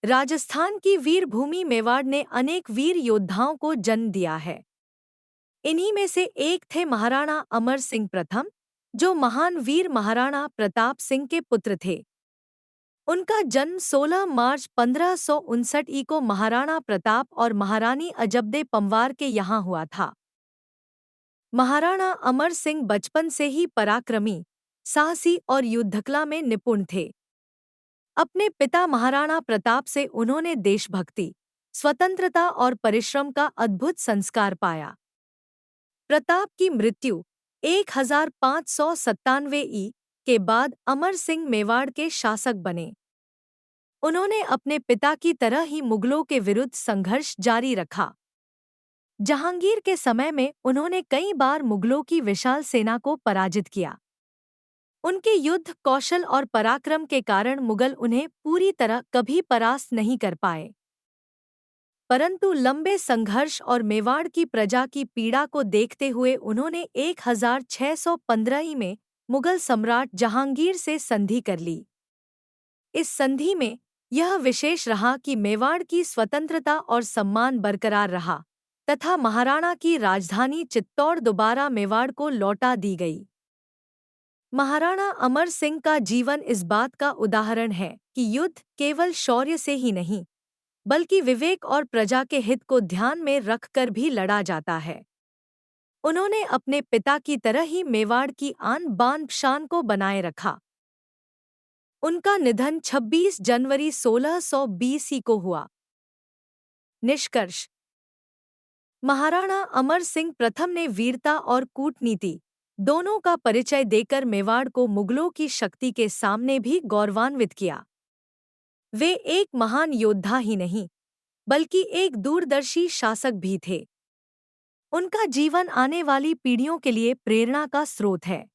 राजस्थान की वीर भूमि मेवाड़ ने अनेक वीर योद्धाओं को जन्म दिया है। इन्हीं में से एक थे महाराणा अमर सिंह प्रथम, जो महान वीर महाराणा प्रताप सिंह के पुत्र थे। उनका जन्म 16 मार्च 1559 को महाराणा प्रताप और महारानी अजबदे पंवार के यहाँ हुआ था। महाराणा अमर सिंह बचपन से ही पराक्रमी, साहसी और युद्धकला में निपुण थे। अपने पिता महाराणा प्रताप से उन्होंने देशभक्ति, स्वतंत्रता और परिश्रम का अद्भुत संस्कार पाया। प्रताप की मृत्यु 1597 के बाद अमर सिंह मेवाड़ के शासक बने। उन्होंने अपने पिता की तरह ही मुगलों के विरुद्ध संघर्ष जारी रखा। जहांगीर के समय में उन्होंने कई बार मुगलों की विशाल सेना को पराजित किया। उनके युद्ध कौशल और पराक्रम के कारण मुगल उन्हें पूरी तरह कभी परास्त नहीं कर पाए। परंतु लंबे संघर्ष और मेवाड़ की प्रजा की पीड़ा को देखते हुए उन्होंने 1615 में मुगल सम्राट जहांगीर से संधि कर ली। इस संधि में यह विशेष रहा कि मेवाड़ की स्वतंत्रता और सम्मान बरकरार रहा तथा महाराणा की राजधानी चित्तौड़ दोबारा मेवाड़ को लौटा दी गई। महाराणा अमर सिंह का जीवन इस बात का उदाहरण है कि युद्ध केवल शौर्य से ही नहीं, बल्कि विवेक और प्रजा के हित को ध्यान में रखकर भी लड़ा जाता है। उन्होंने अपने पिता की तरह ही मेवाड़ की आन बान शान को बनाए रखा। उनका निधन 26 जनवरी 1620 को हुआ। निष्कर्ष: महाराणा अमर सिंह प्रथम ने वीरता और कूटनीति दोनों का परिचय देकर मेवाड़ को मुगलों की शक्ति के सामने भी गौरवान्वित किया। वे एक महान योद्धा ही नहीं, बल्कि एक दूरदर्शी शासक भी थे। उनका जीवन आने वाली पीढ़ियों के लिए प्रेरणा का स्रोत है।